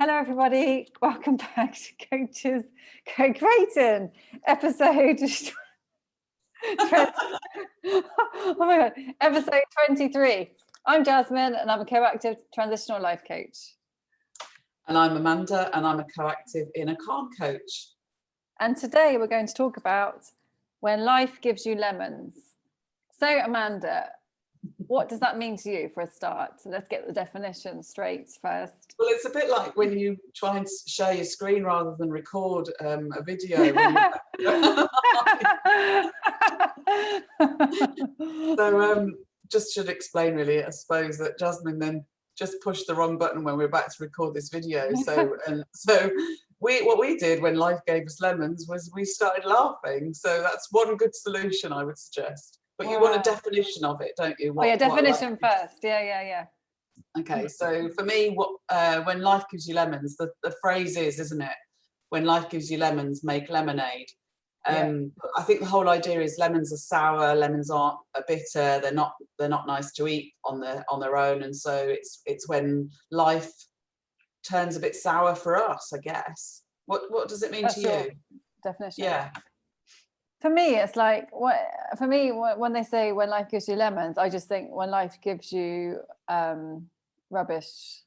Hello, everybody. Welcome back to Coaches Co-Creating episode. Oh my God, episode 23. I'm Jasmine, and I'm a coactive transitional life coach. And I'm Amanda, and I'm a coactive inner calm coach. And today we're going to talk about when life gives you lemons. So, Amanda, what does that mean to you for a start? So let's get the definition straight first. Well, it's a bit like when you try and share your screen rather than record a video. So just should explain really, I suppose, that Jasmine then just pushed the wrong button when we were about to record this video. So what we did when life gave us lemons was we started laughing. So that's one good solution I would suggest. But you want a definition of it, don't you? Definition first. Yeah. Okay, so for me, when life gives you lemons, the phrase is, isn't it? When life gives you lemons, make lemonade. I think the whole idea is lemons are sour, lemons are bitter. They're not nice to eat on their own, and so it's when life turns a bit sour for us, I guess. What does it mean to you? Definition. Yeah. For me, it's like when they say when life gives you lemons, I just think when life gives you rubbish,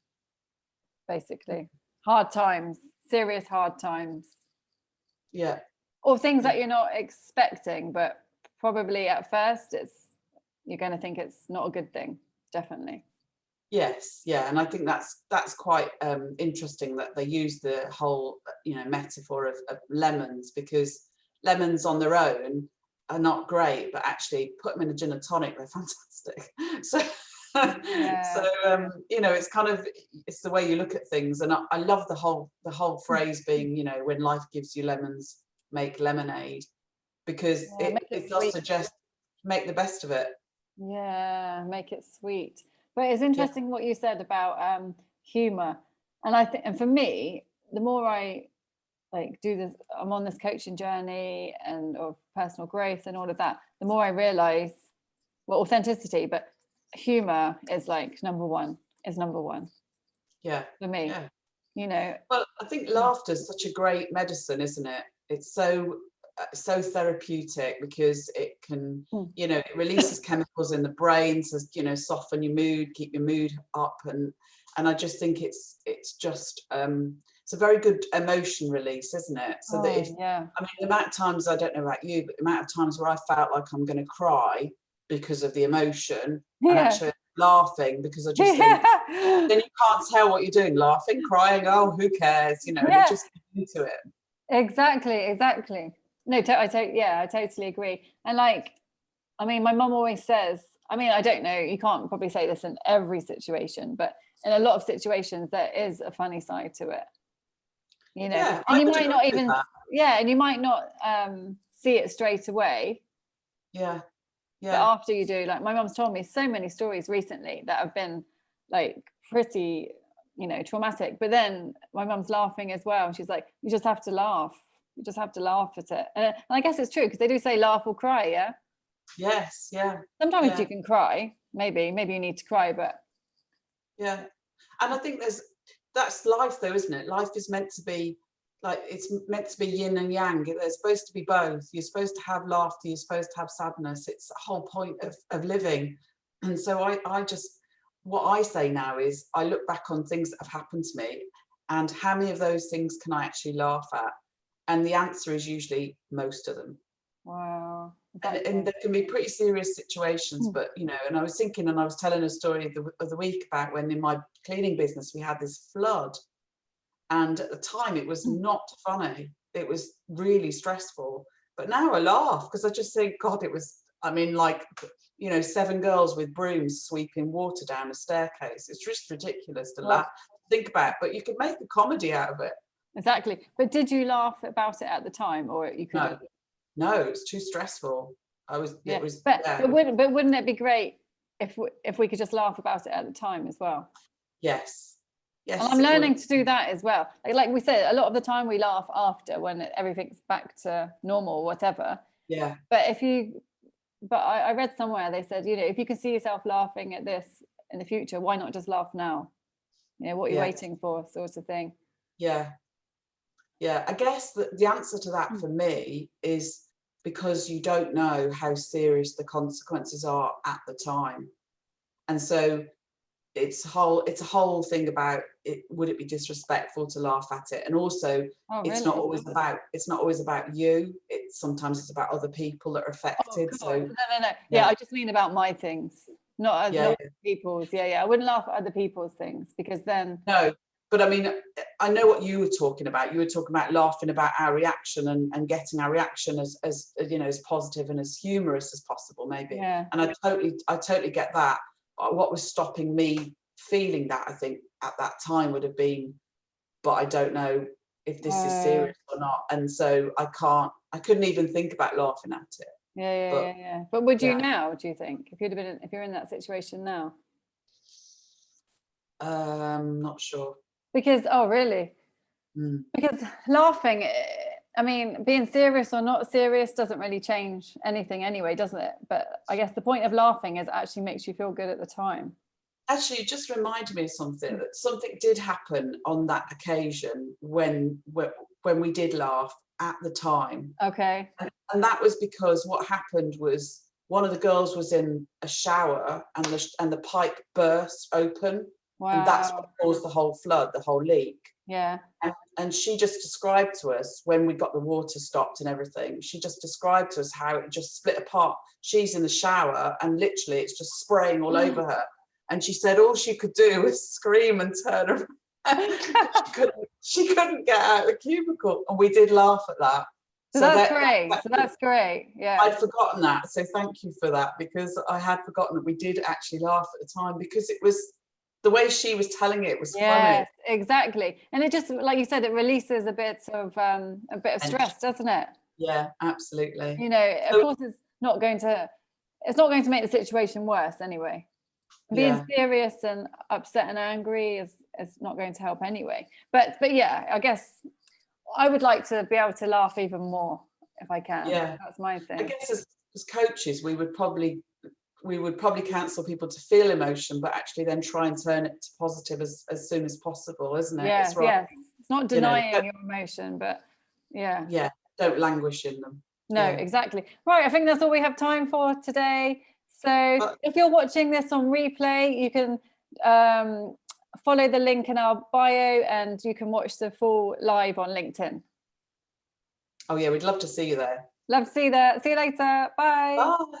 basically hard times, serious hard times. Yeah. Or things that you're not expecting, but probably at first you're going to think it's not a good thing. Definitely. Yes, yeah, and I think that's quite interesting that they use the whole metaphor of lemons, because lemons on their own are not great, but actually put them in a gin and tonic, they're fantastic. So it's kind of, it's the way you look at things, and I love the whole phrase being, when life gives you lemons, make lemonade, because it does suggest make the best of it. Yeah, make it sweet. But it's interesting what you said about humor, and I think, and for me, the more I do this, I'm on this coaching journey and of personal growth and all of that, the more I realize authenticity, but humor is number one yeah for me. Well, I think laughter is such a great medicine, isn't it? It's so therapeutic, because it can it releases chemicals in the brain to soften your mood, keep your mood up, and I just think it's just it's a very good emotion release, isn't it? So I mean, the amount of times, I don't know about you, but the amount of times where I felt like I'm going to cry because of the emotion, and actually laughing, because I just think then you can't tell what you're doing, laughing, crying, oh, who cares, and you just get into it. Exactly. No, I totally agree. And I mean, my mum always says, I mean, I don't know, you can't probably say this in every situation, but in a lot of situations there is a funny side to it. And you might not even and you might not see it straight away. Yeah. But after you do, my mum's told me so many stories recently that have been pretty, traumatic. But then my mum's laughing as well. And she's like, you just have to laugh. You just have to laugh at it. And I guess it's true, because they do say laugh or cry, yeah? Yes, yeah. Sometimes you can cry. Maybe you need to cry, but... Yeah. And I think that's life though, isn't it? Life is meant to be it's meant to be yin and yang. There's supposed to be both. You're supposed to have laughter, you're supposed to have sadness. It's the whole point of living. And so what I say now is, I look back on things that have happened to me, and how many of those things can I actually laugh at? And the answer is usually most of them. Wow. And there can be pretty serious situations, but and I was thinking, and I was telling a story of the week about when in my cleaning business we had this flood, and at the time it was not funny. It was really stressful. But now I laugh, because I just think, God, it was, I mean, 7 girls with brooms sweeping water down a staircase. It's just ridiculous to laugh, think about, but you could make a comedy out of it. Exactly. But did you laugh about it at the time, or you couldn't? No, it's too stressful. But wouldn't it be great if we could just laugh about it at the time as well? Yes. And I'm learning to do that as well. Like we said, a lot of the time we laugh after, when everything's back to normal or whatever. Yeah. But I read somewhere, they said, if you can see yourself laughing at this in the future, why not just laugh now? What are you waiting for, sort of thing. Yeah. Yeah. I guess that the answer to that for me is because you don't know how serious the consequences are at the time. And so it's a whole thing about it. Would it be disrespectful to laugh at it? And also, Oh, it's really? not always about you. Sometimes it's about other people that are Oh, affected. cool. So No, no, no. Yeah, yeah, I just mean about my things, not yeah, not people's. Yeah, yeah. I wouldn't laugh at other people's things because then. no. But I mean, I know what you were talking about. You were talking about laughing about our reaction and getting our reaction as you know, as positive and as humorous as possible, maybe. Yeah. And I totally get that. What was stopping me feeling that, I think, at that time would have been, but I don't know if this is Uh, serious or not. And so I couldn't even think about laughing at it. yeah, yeah, But yeah, yeah. But would you yeah, now? Do you think if if you're in that situation now? not sure. Because oh, really? Mm. Because laughing, I mean, being serious or not serious doesn't really change anything anyway, doesn't it? But I guess the point of laughing is actually makes you feel good at the time. Actually, it just reminded me of something, that something did happen on that occasion when we did laugh at the time. Okay. And that was because what happened was one of the girls was in a shower and the pipe burst open, and that's what Wow. caused the whole flood, the whole leak. Yeah. And she just described to us, when we got the water stopped and everything, she just described to us how it just split apart. She's in the shower and literally it's just spraying all over her. And she said all she could do was scream and turn around. she couldn't get out of the cubicle. And we did laugh at that. So that's great. So that's great. Yeah. I'd forgotten that. So thank you for that, because I had forgotten that we did actually laugh at the time, because it was the way she was telling it was funny. Yes, exactly. And it just, like you said, it releases a bit of stress, doesn't it? Yeah, absolutely. You know, of So, course it's not going to make the situation worse anyway. Being yeah, serious and upset and angry is not going to help anyway. But yeah, I guess I would like to be able to laugh even more if I can. yeah. That's my I thing. guess as coaches, we would probably counsel people to feel emotion, but actually then try and turn it to positive as soon as possible, isn't it? Yes, It's right. yes. It's not You know, denying your emotion, but yeah. yeah, don't languish in them. No, Yeah. exactly. Right, I think that's all we have time for today. So if you're watching this on replay, you can follow the link in our bio and you can watch the full live on LinkedIn. Oh yeah, we'd love to see you there. Love to see that. See you later. Bye. Bye.